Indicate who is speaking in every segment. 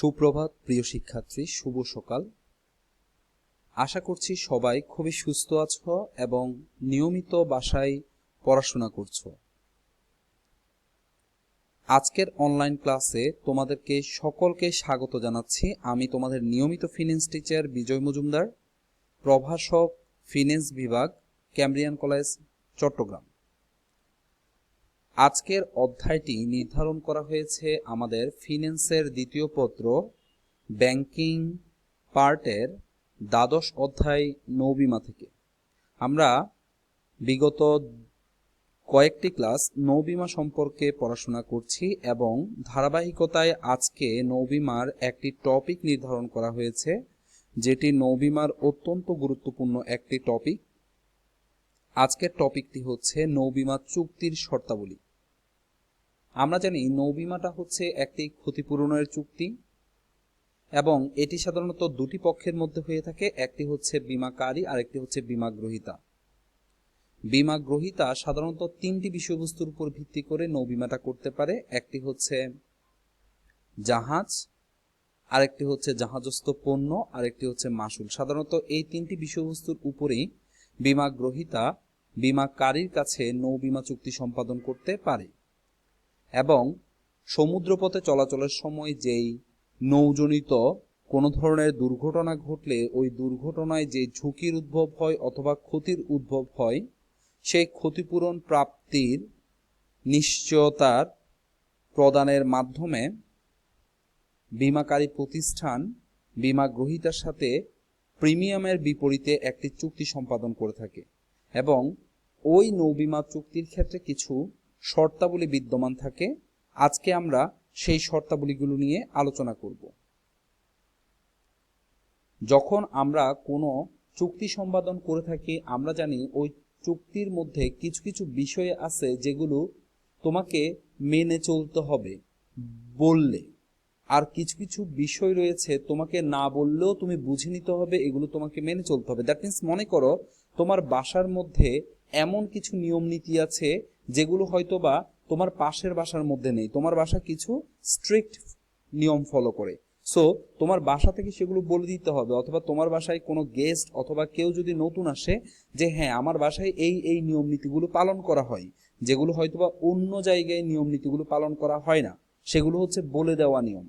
Speaker 1: সুপ্রভাত প্রিয় শিক্ষার্থী, শুভ সকাল। আশা করছি সবাই খুবই সুস্থ আছো এবং নিয়মিত বাসায় পড়াশোনা করছো। আজকের অনলাইন ক্লাসে তোমাদেরকে সকলকে স্বাগত জানাচ্ছি। আমি তোমাদের নিয়মিত ফিন্যান্স টিচার বিজয় মজুমদার, প্রভাষক, ফিন্যান্স বিভাগ, ক্যামব্রিয়ান কলেজ, চট্টগ্রাম। আজকের অধ্যায়টি নির্ধারণ করা হয়েছে আমাদের ফিন্যান্সের দ্বিতীয় পত্র ব্যাংকিং পার্টের দ্বাদশ অধ্যায় নৌবিমা থেকে। আমরা বিগত কয়েকটি ক্লাস নৌবিমা সম্পর্কে পড়াশোনা করছি এবং ধারাবাহিকতায় আজকে নৌবিমার একটি টপিক নির্ধারণ করা হয়েছে, যেটি নৌবিমার অত্যন্ত গুরুত্বপূর্ণ একটি টপিক। আজকের টপিকটি হচ্ছে নৌবিমা চুক্তির শর্তাবলী। আমরা জানি নৌবিমাটা হচ্ছে একটি ক্ষতিপূরণের চুক্তি এবং এটি সাধারণত দুটি পক্ষের মধ্যে হয়ে থাকে। একটি হচ্ছে বীমাকারী আর একটি হচ্ছে বীমাগ্রহীতা। বীমাগ্রহীতা সাধারণত তিনটি বিষয়বস্তুর উপর ভিত্তি করে নৌবিমাটা করতে পারে। একটি হচ্ছে জাহাজ, আরেকটি হচ্ছে জাহাজস্থ পণ্য, আরেকটি হচ্ছে মাসুল। সাধারণত এই তিনটি বিষয়বস্তুর উপরেই বীমাগ্রহীতা বীমাকারীর কাছে নৌবিমা চুক্তি সম্পাদন করতে পারে। এবং সমুদ্রপথে চলাচলের সময় যেই নৌজনিত কোনো ধরনের দুর্ঘটনা ঘটলে ওই দুর্ঘটনায় যে ঝুঁকির উদ্ভব হয় অথবা ক্ষতির উদ্ভব হয়, সেই ক্ষতিপূরণ প্রাপ্তির নিশ্চয়তার প্রদানের মাধ্যমে বীমাকারী প্রতিষ্ঠান বীমাগ্রহীতার সাথে প্রিমিয়ামের বিপরীতে একটি চুক্তি সম্পাদন করে থাকে এবং ওই নৌবিমা চুক্তির ক্ষেত্রে কিছু শর্তাবলী বিদ্যমান থাকে। আজকে আমরা সেই শর্তাবলীগুলো নিয়ে আলোচনা করব। যখন আমরা কোনো চুক্তি সম্পাদন করে থাকি, আমরা জানি ওই চুক্তির মধ্যে কিছু কিছু বিষয় আছে যেগুলো তোমাকে মেনে চলতে হবে বললে, আর কিছু কিছু বিষয় রয়েছে তোমাকে না বললেও তুমি বুঝে নিতে হবে, এগুলো তোমাকে মেনে চলতে হবে। দ্যাট মিনস, মনে করো তোমার বাসার মধ্যে এমন কিছু নিয়ম নীতি আছে যেগুলো হয়তোবা তোমার পাশের বাসার মধ্যে নেই। তোমার বাসা কিছু স্ট্রিক্ট নিয়ম ফলো করে, সো তোমার বাসা থেকে সেগুলো বলে দিতে হবে। অথবা তোমার বাসায় কোনো গেস্ট অথবা কেউ যদি নতুন আসে, যে হ্যাঁ আমার বাসায় এই এই নিয়ম নীতিগুলো পালন করা হয়, যেগুলো হয়তোবা অন্য জায়গায় নিয়ম নীতিগুলো পালন করা হয় না, সেগুলো হচ্ছে বলে দেওয়া নিয়ম।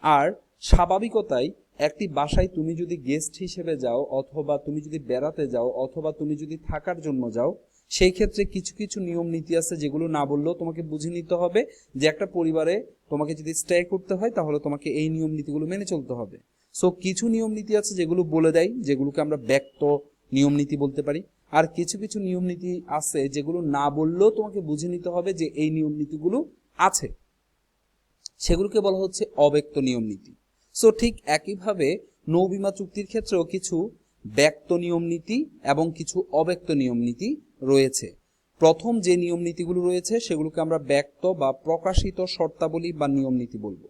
Speaker 1: আর স্বাভাবিকতাই একটি বাসায় তুমি যদি গেস্ট হিসেবে যাও, অথবা তুমি যদি বেড়াতে যাও, অথবা তুমি যদি থাকার জন্য যাও, সেই ক্ষেত্রে কিছু কিছু নিয়ম নীতি আছে যেগুলো না বললেও তোমাকে বুঝে নিতে হবে যে একটা পরিবারে তোমাকে যদি স্টে করতে হয় তাহলে তোমাকে এই নিয়ম নীতিগুলো মেনে চলতে হবে। সো কিছু নিয়ম নীতি আছে যেগুলো বলে দেয়, যেগুলোকে আমরা ব্যক্ত নিয়ম নীতি বলতে পারি। আর কিছু কিছু নিয়ম নীতি আছে যেগুলো না বললেও তোমাকে বুঝে নিতে হবে যে এই নিয়ম নীতিগুলো আছে, সেগুলোকে বলা হচ্ছে অব্যক্ত নিয়ম নীতি। সো ঠিক একইভাবে নৌবিমা চুক্তির ক্ষেত্রেও কিছু ব্যক্ত নিয়ম নীতি এবং কিছু অব্যক্ত নিয়ম নীতি রয়েছে। প্রথম যে নিয়ম নীতিগুলো রয়েছে সেগুলোকে আমরা ব্যক্ত বা প্রকাশিত শর্তাবলী বা নিয়ম নীতি বলবো।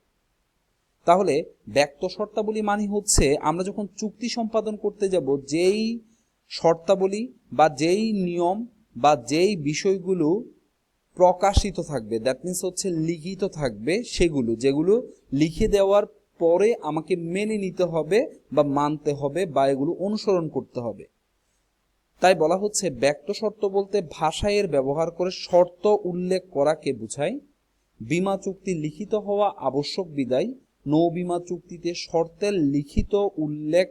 Speaker 1: তাহলে ব্যক্ত শর্তাবলী মানে হচ্ছে আমরা যখন চুক্তি সম্পাদন করতে যাব, যেই শর্তাবলী বা যেই নিয়ম বা যেই বিষয়গুলো প্রকাশিত থাকবে, দ্যাট মিনস হচ্ছে লিখিত থাকবে, সেগুলো যেগুলো লিখে দেওয়ার পরে আমাকে মেনে নিতে হবে বা মানতে হবে বা এগুলো অনুসরণ করতে হবে। তাই বলা হচ্ছে ব্যক্ত শর্ত বলতে ভাষায় এর ব্যবহার করে শর্ত উল্লেখ করাকে বোঝায়। বীমা চুক্তি লিখিত হওয়া আবশ্যক বিদায় নৌবিমা চুক্তিতে শর্তের লিখিত উল্লেখ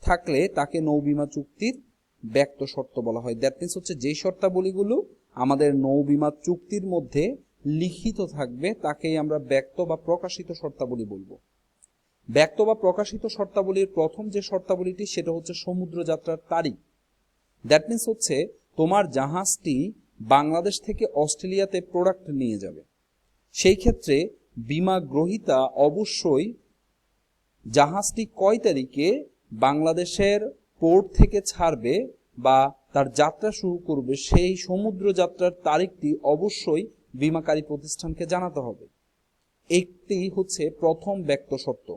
Speaker 1: থাকলে তাকে নৌবিমা চুক্তির ব্যক্ত শর্ত বলা হয়। দ্যাট মিনস হচ্ছে যেই শর্তাবলীগুলো আমাদের নৌবিমা চুক্তির মধ্যে লিখিত থাকবে তাকেই আমরা ব্যক্ত বা প্রকাশিত শর্তাবলী বলবো। ব্যক্ত বা প্রকাশিত শর্তাবলীর প্রথম যে শর্তাবলীটি সেটা হচ্ছে সমুদ্র যাত্রার তারিখ। দ্যাট মিনস হচ্ছে তোমার জাহাজটি বাংলাদেশ থেকে অস্ট্রেলিয়াতে প্রোডাক্ট নিয়ে যাবে, সেই ক্ষেত্রে বীমা গ্রহীতা অবশ্যই জাহাজটি কয় তারিখে বাংলাদেশের পোর্ট থেকে ছাড়বে বা তার যাত্রা শুরু করবে সেই সমুদ্র যাত্রার তারিখটি অবশ্যই বীমাকারী প্রতিষ্ঠানকে জানাতে হবে। একটি হচ্ছে প্রথম ব্যক্ত শর্ত।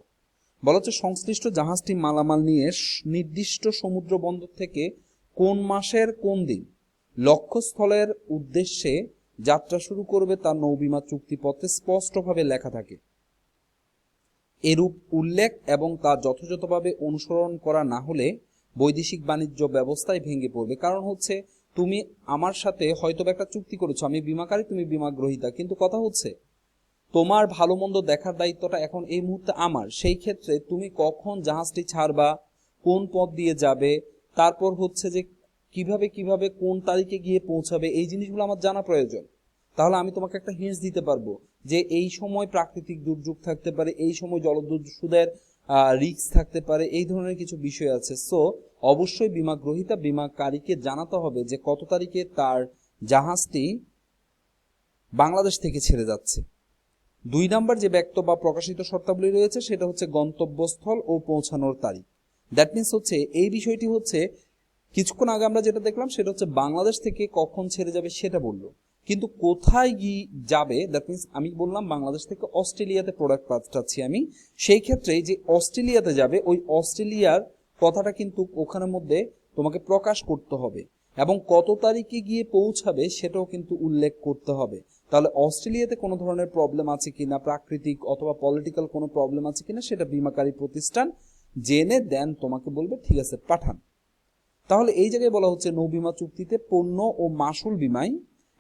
Speaker 1: বলা হচ্ছে সংশ্লিষ্ট জাহাজটি মালামাল নিয়ে নির্দিষ্ট সমুদ্র বন্দর থেকে কোন মাসের কোন দিন লক্ষ্যস্থলের উদ্দেশ্যে যাত্রা শুরু করবে তা নৌবিমা চুক্তিপত্রে স্পষ্টভাবে লেখা থাকে। এরূপ উল্লেখ এবং তা যথাযথভাবে অনুসরণ করা না হলে বৈদেশিক বাণিজ্য ব্যবস্থায় ভেঙে পড়বে। কারণ হচ্ছে তুমি আমার সাথে হয়তো একটা চুক্তি করেছো, আমি বীমাকারী তুমি বীমা গ্রহীতা, কিন্তু কথা হচ্ছে তোমার ভালো মন্দ দেখার দায়িত্বটা এখন এই মুহূর্তে আমার। সেই ক্ষেত্রে তুমি কখন জাহাজটি ছাড়বা, কোন পথ দিয়ে যাবে, তারপর হচ্ছে যে কিভাবে কিভাবে কোন তারিখে গিয়ে পৌঁছাবে, এই জিনিসগুলো আমার জানা প্রয়োজন। তাহলে আমি তোমাকে একটা হিন্টস দিতে পারবো যে এই সময় প্রাকৃতিক দুর্যোগ থাকতে পারে, এই সময় জলদস্যুদের রিস্ক থাকতে পারে, এই ধরনের কিছু বিষয় আছে। সো অবশ্যই বীমা গ্রহীতা বীমাকারীকে জানাতে হবে যে কত তারিখে তার জাহাজটি বাংলাদেশ থেকে ছেড়ে যাচ্ছে। 2 নাম্বার যে ব্যক্ত বা প্রকাশিত শর্তাবলী রয়েছে সেটা হচ্ছে গন্তব্যস্থল ও পৌঁছানোর তারিখ। দ্যাট মিনস হচ্ছে এই বিষয়টি হচ্ছে কিছুক্ষণ আগে আমরা যেটা দেখলাম সেটা হচ্ছে বাংলাদেশ থেকে কখন ছেড়ে যাবে সেটা বললো, কিন্তু কোথায় গিয়ে যাবে দ্যাট মিনস আমি বললাম বাংলাদেশ থেকে অস্ট্রেলিয়াতে প্রোডাক্ট পাঠাচ্ছি আমি, সেই ক্ষেত্রে যে অস্ট্রেলিয়াতে যাবে ওই অস্ট্রেলিয়ার কথাটা কিন্তু ওখানের মধ্যে তোমাকে প্রকাশ করতে হবে এবং কত তারিখে গিয়ে পৌঁছাবে সেটাও কিন্তু উল্লেখ করতে হবে। তাহলে অস্ট্রেলিয়াতে কোনো ধরনের প্রবলেম আছে কিনা, প্রাকৃতিক অথবা পলিটিক্যাল কোনো প্রবলেম আছে কিনা সেটা বীমাকারী প্রতিষ্ঠান জেনে দেন তোমাকে বলবে ঠিক আছে পাঠান। তাহলে এই জায়গায় বলা হচ্ছে নৌবীমা চুক্তিতে পণ্য ও মাসুল বিমায়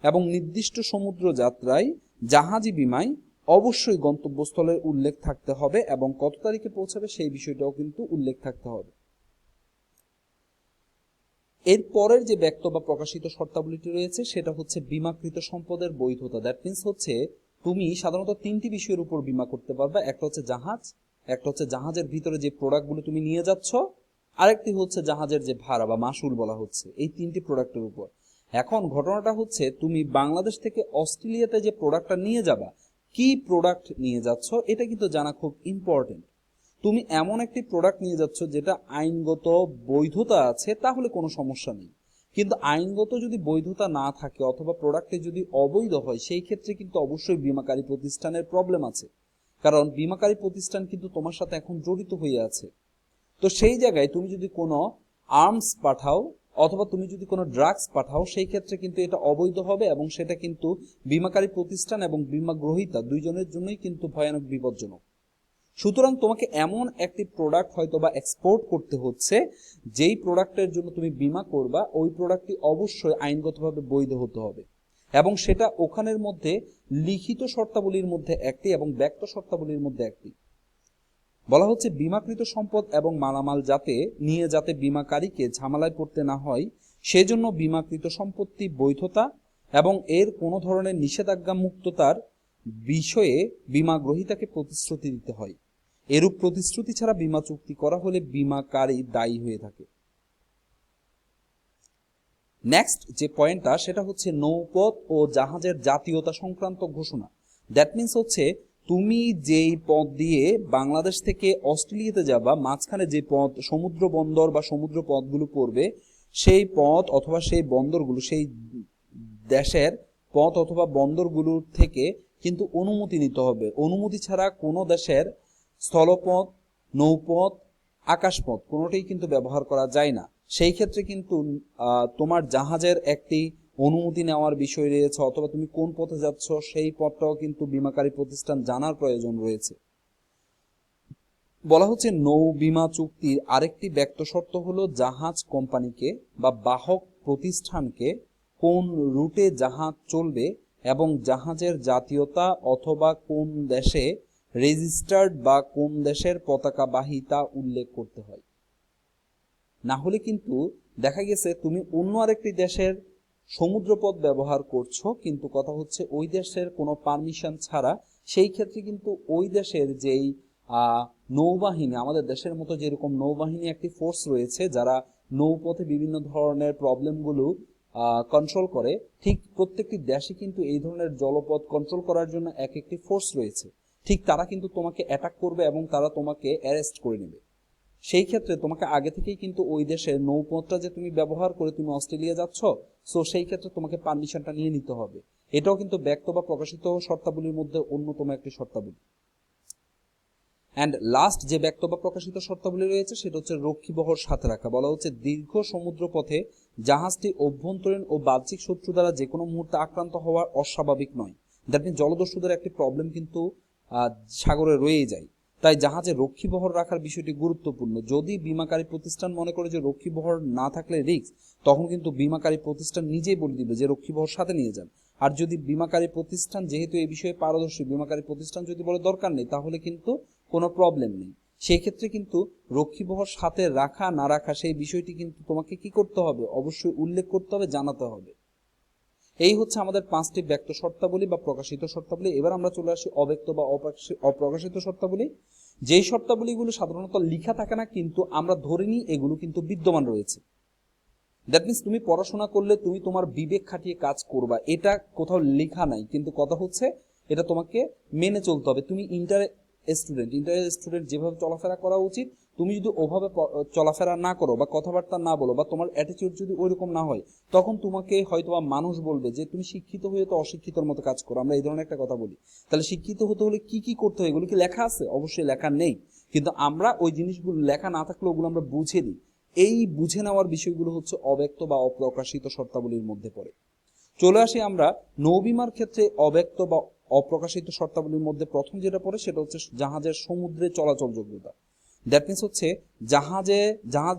Speaker 1: এবং নির্দিষ্ট সমুদ্র যাত্রায় জাহাজি বিমায় অবশ্যই গন্তব্যস্থলের উল্লেখ থাকতে হবে এবং কত তারিখে পৌঁছাবে সেই বিষয়টাও কিন্তু উল্লেখ থাকতে হবে। এর পরের যে ব্যক্ত বা প্রকাশিত শর্তাবলীটি রয়েছে সেটা হচ্ছে বীমাকৃত সম্পদের বৈধতা। দ্যাট মিনস হচ্ছে তুমি সাধারণত 3টি বিষয়ের উপর বীমা করতে পারবে। একটা হচ্ছে জাহাজ, একটা হচ্ছে জাহাজের ভিতরে যে প্রোডাক্টগুলো তুমি নিয়ে যাচ্ছ, আরেকটি হচ্ছে জাহাজের যে ভাড়া বা মাসুল বলা হচ্ছে, এই 3টি প্রোডাক্টের উপর। এখন ঘটনাটা হচ্ছে তুমি বাংলাদেশ থেকে অস্ট্রেলিয়াতে যে প্রোডাক্টটা নিয়ে যাবা, কি প্রোডাক্ট নিয়ে যাচ্ছ এটা কিন্তু জানা খুব ইম্পর্টেন্ট। তুমি এমন একটি প্রোডাক্ট নিয়ে যাচ্ছ যেটা আইনগত বৈধতা আছে তাহলে কোনো সমস্যা নেই, কিন্তু আইনগত যদি বৈধতা না থাকে অথবা প্রোডাক্টে যদি অবৈধ হয় সেই ক্ষেত্রে কিন্তু অবশ্যই বীমাকারী প্রতিষ্ঠানের প্রবলেম আছে, কারণ বীমাকারী প্রতিষ্ঠান কিন্তু তোমার সাথে এখন জড়িত হয়ে আছে। তো সেই জায়গায় তুমি যদি কোনো আর্মস পাঠাও অথবা তুমি যদি কোনো ড্রাগস পাঠাও সেই ক্ষেত্রে কিন্তু এটা অবৈধ হবে এবং সেটা কিন্তু বীমাকারী প্রতিষ্ঠান এবং বীমা গ্রহীতা দুইজনের জন্যই কিন্তু ভয়ানক বিপজ্জনক। সুতরাং তোমাকে এমন একটি প্রোডাক্ট হয়তো বা এক্সপোর্ট করতে হচ্ছে যেই প্রোডাক্টের জন্য তুমি বীমা করবা ওই প্রোডাক্টটি অবশ্যই আইনগতভাবে বৈধ হতে হবে এবং সেটা ওখানের মধ্যে লিখিত শর্তাবলীর মধ্যে একটি এবং ব্যক্ত শর্তাবলীর মধ্যে একটি। বলা হচ্ছে বীমাকৃত সম্পদ এবং মালামাল যাতে বীমাকারীকে ঝামেলায় পড়তে না হয় সেজন্য বীমাকৃত সম্পত্তি বৈধতা এবং এর কোনো ধরনের নিষেধাজ্ঞা মুক্ততার বিষয়ে বীমা গ্রহীতাকে প্রতিশ্রুতি দিতে হয়। এরূপ প্রতিশ্রুতি ছাড়া বীমা চুক্তি করা হলে বীমাকারী দায়ী হয়ে থাকে। নেক্সট যে পয়েন্টটা সেটা হচ্ছে নৌপথ ও জাহাজের জাতীয়তা সংক্রান্ত ঘোষণা। দ্যাট মিনস হচ্ছে তুমি যেই পথ দিয়ে বাংলাদেশ থেকে অস্ট্রেলিয়াতে যাবা মাঝখানে যে পথ সমুদ্র বন্দর বা সমুদ্র পথগুলো পড়বে সেই পথ অথবা সেই বন্দরগুলো সেই দেশের পথ অথবা বন্দরগুলোর থেকে কিন্তু অনুমতি নিতে হবে। অনুমতি ছাড়া কোনো দেশের স্থলপথ, নৌপথ, আকাশপথ কোনোটাই কিন্তু ব্যবহার করা যায় না। সেই ক্ষেত্রে কিন্তু তোমার জাহাজের একটি অনুমতি নেওয়ার বিষয় রয়েছে অথবা তুমি কোন পথে যাচ্ছ সেই পথটাও কিন্তু বীমাকারী প্রতিষ্ঠান জানার প্রয়োজন রয়েছে। বলা হচ্ছে নৌ বীমা চুক্তির আরেকটি ব্যক্ত শর্ত হলো জাহাজ কোম্পানিকে বা বাহক প্রতিষ্ঠানকে কোন রুটে জাহাজ চলবে এবং জাহাজের জাতীয়তা অথবা কোন দেশে রেজিস্টার্ড বা কোন দেশের পতাকাবাহী তা উল্লেখ করতে হয়। না হলে কিন্তু দেখা গেছে তুমি অন্য আরেকটি দেশের সমুদ্রপথ ব্যবহার করছো কিন্তু কথা হচ্ছে ওই দেশের কোনো পারমিশন ছাড়া, সেই ক্ষেত্রে কিন্তু ওই দেশের যেই নৌবাহিনী আমাদের দেশের মতো যেরকম নৌবাহিনী একটি ফোর্স রয়েছে যারা নৌপথে বিভিন্ন ধরনের প্রবলেমগুলো কন্ট্রোল করে, ঠিক প্রত্যেকটি দেশে কিন্তু এই ধরনের জলপথ কন্ট্রোল করার জন্য এক একটি ফোর্স রয়েছে। ঠিক তারা কিন্তু তোমাকে অ্যাটাক করবে এবং তারা তোমাকে অ্যারেস্ট করে নেবে। সেই ক্ষেত্রে তোমাকে আগে থেকেই কিন্তু ওই দেশের নৌপথটা যে তুমি ব্যবহার করে তুমি অস্ট্রেলিয়া যাচ্ছ, সো সেই ক্ষেত্রে তোমাকে পারমিশনটা নিয়ে নিতে হবে। এটাও কিন্তু ব্যক্ত বা প্রকাশিত শর্তাবলীর মধ্যে অন্যতম একটি শর্তাবলী। অ্যান্ড লাস্ট যে ব্যক্ত বা প্রকাশিত শর্তাবলী রয়েছে সেটা হচ্ছে রক্ষীবহর সাথে রাখা। বলা হচ্ছে দীর্ঘ সমুদ্র পথে জাহাজটি অভ্যন্তরীণ ও বাহ্যিক শত্রু দ্বারা যে কোনো মুহূর্তে আক্রান্ত হওয়া অস্বাভাবিক নয়। দ্যাট মিনস জলদস্যুদের একটি প্রবলেম কিন্তু সাগরে রয়েই যায়। তাই জাহাজে রক্ষীবহর রাখার বিষয়টি গুরুত্বপূর্ণ। যদি বিমাকারী প্রতিষ্ঠান মনে করে যে রক্ষীবহর না থাকলে রিস্ক, তখন কিন্তু বিমাকারী প্রতিষ্ঠান নিজেই বলে দিবে যে রক্ষীবহর সাথে নিয়ে যান। আর যদি বিমাকারী প্রতিষ্ঠান যেহেতু এই বিষয়ে পারদর্শী, বিমাকারী প্রতিষ্ঠান যদি বলে দরকার নেই, তাহলে কিন্তু কোনো প্রবলেম নেই। সেই ক্ষেত্রে কিন্তু রক্ষীবহর সাথে রাখা না রাখা সেই বিষয়টি কিন্তু তোমাকে কি করতে হবে, অবশ্যই উল্লেখ করতে হবে, জানাতে হবে। এই হচ্ছে আমাদের 5টি ব্যক্ত শর্তাবলী বা প্রকাশিত শর্তাবলী। এবার আমরা চলে আসি অব্যক্ত বা অপ্রকাশিত শর্তাবলী। যেই শর্তাবলীগুলো সাধারণত লেখা থাকে না, কিন্তু আমরা ধরে নিই এগুলো কিন্তু বিদ্যমান রয়েছে। দ্যাট মিনস তুমি পড়াশোনা করলে তুমি তোমার বিবেক খাটিয়ে কাজ করবা, এটা কোথাও লেখা নাই, কিন্তু কথা হচ্ছে এটা তোমাকে মেনে চলতে হবে। তুমি ইন্টার স্টুডেন্ট যেভাবে চলাফেরা করা উচিত, তুমি যদি ওভাবে চলাফেরা না করো বা কথাবার্তা না বলো বা তোমার অ্যাটিটিউড যদি ওইরকম না হয়, তখন তোমাকে হয়তো মানুষ বলবে যে তুমি শিক্ষিত হয়ে তো অশিক্ষিতর মতো কাজ করো। আমরা এই ধরনের একটা কথা বলি। তাহলে শিক্ষিত হতে হলে কি কি করতে হয়, এগুলো কি লেখা আছে? অবশ্যই লেখা নেই, কিন্তু আমরা ওই জিনিসগুলো লেখা না থাকলে ওগুলো আমরা বুঝে দিই। এই বুঝে নেওয়ার বিষয়গুলো হচ্ছে অব্যক্ত বা অপ্রকাশিত শর্তাবলীর মধ্যে পড়ে। চলে আসি আমরা নৌবিমার ক্ষেত্রে অব্যক্ত বা অপ্রকাশিত শর্তাবলীর মধ্যে প্রথম যেটা পড়ে সেটা হচ্ছে জাহাজের সমুদ্রে চলাচল যোগ্যতা। দ্যাট মিনস হচ্ছে জাহাজ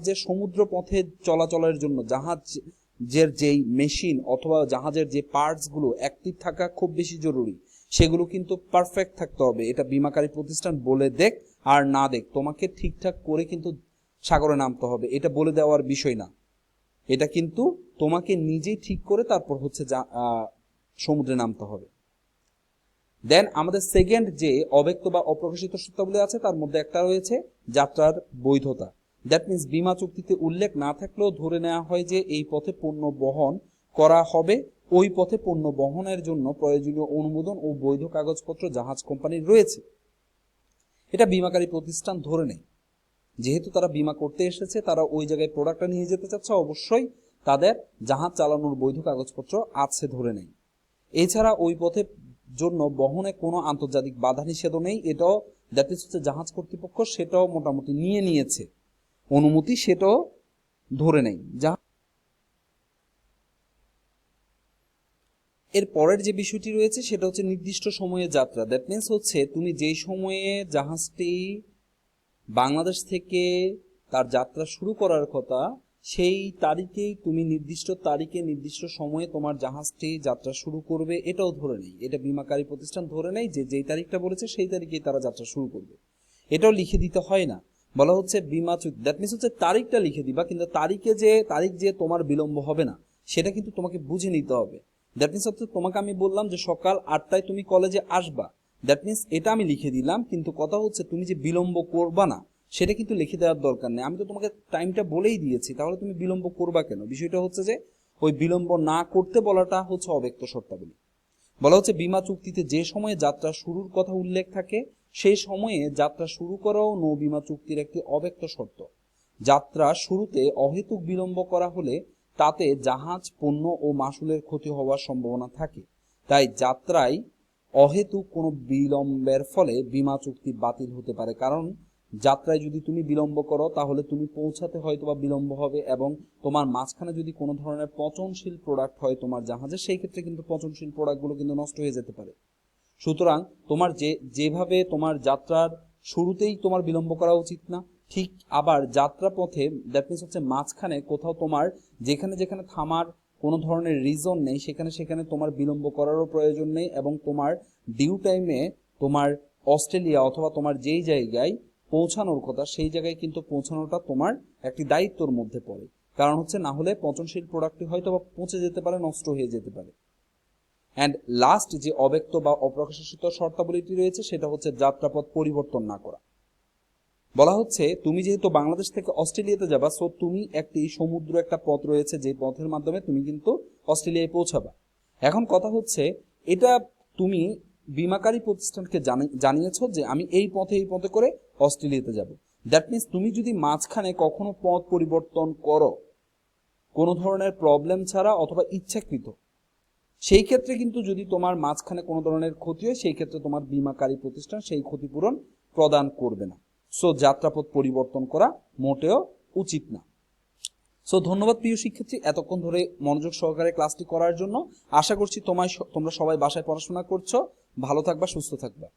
Speaker 1: যে সমুদ্র পথে চলাচলের জন্য জাহাজের যেই মেশিন অথবা জাহাজের যে পার্টসগুলো অ্যাক্টিভ থাকা খুব বেশি জরুরি, সেগুলো কিন্তু পারফেক্ট থাকতে হবে। এটা বিমাকারী প্রতিষ্ঠান বলে দেখ আর না দেখ, তোমাকে ঠিকঠাক করে কিন্তু সাগরে নামতে হবে। এটা বলে দেওয়ার বিষয় না, এটা কিন্তু তোমাকে নিজেই ঠিক করে তারপর হচ্ছে সমুদ্রে নামতে হবে। দেন আমাদের সেকেন্ড যে অব্যক্ত বা অপ্রকাশিত শর্তাবলী আছে, তার মধ্যে একটা রয়েছে যাত্রার বৈধতা। দ্যাট মিনস বিমা চুক্তিতে উল্লেখ না থাকলেও ধরে নেওয়া হয় যে এই পথে পণ্য বহন করা হবে, ওই পথে পণ্য বহনের জন্য প্রয়োজনীয় অনুমোদন ও বৈধ কাগজপত্র জাহাজ কোম্পানির রয়েছে। এটা বিমাকারী প্রতিষ্ঠান ধরে নেয়, যেহেতু তারা বিমা করতে এসেছে, তারা ওই জায়গায় প্রোডাক্টটা নিয়ে যেতে চাচ্ছে, অবশ্যই তাদের জাহাজ চালানোর বৈধ কাগজপত্র আছে ধরে নেই। এছাড়া ওই পথে জন্য বহনে কোনো আন্তর্জাতিক বাধা নিষেধও নেই, এটাও দ্যাট ইজ হচ্ছে জাহাজ কর্তৃপক্ষ সেটাও মোটামুটি নিয়েছে অনুমতি, সেটাও ধরে নেই। এর পরের যে বিষয়টি রয়েছে সেটা হচ্ছে নির্দিষ্ট সময়ে যাত্রা। দ্যাট মিনস হচ্ছে তুমি যেই সময়ে জাহাজটি বাংলাদেশ থেকে তার যাত্রা শুরু করার কথা, সেই তারিখেই তুমি নির্দিষ্ট তারিখে নির্দিষ্ট সময়ে তোমার জাহাজটি যাত্রা শুরু করবে, এটাও ধরে নেই। এটা বিমাকারী প্রতিষ্ঠান ধরে নেই যে যেই তারিখটা বলেছে সেই তারিখেই তারা যাত্রা শুরু করবে। এটাও লিখে দিতে হয় না, বলা হচ্ছে বিমা চুক্তি। দ্যাট মিনস হচ্ছে তারিখটা লিখে দিবা, কিন্তু তারিখ যে তোমার বিলম্ব হবে না সেটা কিন্তু তোমাকে বুঝে নিতে হবে। দ্যাট মিনস হচ্ছে তোমাকে আমি বললাম যে সকাল 8টায় তুমি কলেজে আসবা, দ্যাট মিনস এটা আমি লিখে দিলাম, কিন্তু কথা হচ্ছে তুমি যে বিলম্ব করবা না সেটা কিন্তু লিখে দেওয়ার দরকার নেই। আমি তো তোমাকে টাইমটা বলেই দিয়েছি, তাহলে তুমি বিলম্ব করবা কেন? বিষয়টা হচ্ছে যে ওই বিলম্ব না করতে বলাটা হচ্ছে অব্যক্ত শর্তাবলী। বলা হচ্ছে বিমা চুক্তিতে যে সময়ে যাত্রা শুরুর কথা উল্লেখ থাকে সেই সময়ে যাত্রা শুরু করাও নৌ বিমা চুক্তির একটি অব্যক্ত শর্ত। যাত্রা শুরুতে অহেতুক বিলম্ব করা হলে তাতে জাহাজ, পণ্য ও মাসুলের ক্ষতি হওয়ার সম্ভাবনা থাকে। তাই যাত্রায় অহেতুক কোনো বিলম্বের ফলে বিমা চুক্তি বাতিল হতে পারে। কারণ যাত্রায় যদি তুমি বিলম্ব করো তাহলে তুমি পৌঁছাতে হয়তো বা বিলম্ব হবে, এবং তোমার মাঝখানে যদি কোনো ধরনের পচনশীল প্রোডাক্ট হয় তোমার জাহাজে, সেই ক্ষেত্রে কিন্তু পচনশীল প্রোডাক্টগুলো কিন্তু নষ্ট হয়ে যেতে পারে। সুতরাং তোমার যেভাবে তোমার যাত্রার শুরুতেই তোমার বিলম্ব করা উচিত না, ঠিক আবার যাত্রা পথে দ্যাট মিনস হচ্ছে মাঝখানে কোথাও তোমার যেখানে থামার কোনো ধরনের রিজন নেই, সেখানে তোমার বিলম্ব করারও প্রয়োজন নেই, এবং তোমার ডিউ টাইমে তোমার অস্ট্রেলিয়া অথবা তোমার যেই জায়গায় পৌঁছানোর কথা সেই জায়গায় কিন্তু পৌঁছানোটা তোমার একটি দায়িত্বর মধ্যে পড়ে। কারণ হচ্ছে না হলে পচনশীল প্রোডাক্টটি হয়তো বা পৌঁছে যেতে পারে, নষ্ট হয়ে যেতে পারে। অ্যান্ড লাস্ট যে অব্যক্ত বা অপ্রকাশিত শর্তাবলীটি রয়েছে সেটা হচ্ছে যাত্রাপথ পরিবর্তন না করা। বলা হচ্ছে তুমি যেহেতু বাংলাদেশ থেকে অস্ট্রেলিয়াতে যাবা, সো তুমি একটি সমুদ্র একটা পথ রয়েছে যে পথের মাধ্যমে তুমি কিন্তু অস্ট্রেলিয়ায় পৌঁছাবা। এখন কথা হচ্ছে এটা তুমি বিমাকারী প্রতিষ্ঠানকে জানিয়েছো যে আমি এই পথে করে অস্ট্রেলিয়াতে যাব। দ্যাট মিনস তুমি যদি মাঝখানে কখনো পথ পরিবর্তন করো কোনো ধরনের প্রবলেম ছাড়া অথবা ইচ্ছাকৃত, সেই ক্ষেত্রে কিন্তু যদি তোমার মাঝখানে কোনো ধরনের ক্ষতি হয় সেই ক্ষেত্রে তোমার বিমাকারী প্রতিষ্ঠান সেই ক্ষতিপূরণ প্রদান করবে না। সো যাত্রাপথ পরিবর্তন করা মোটেও উচিত না। সো ধন্যবাদ প্রিয় শিক্ষার্থী এতক্ষণ ধরে মনোযোগ সহকারে ক্লাসটি করার জন্য। আশা করছি তোমরা সবাই বাসায় পড়াশোনা করছো। ভালো থাকবা, সুস্থ থাকবা।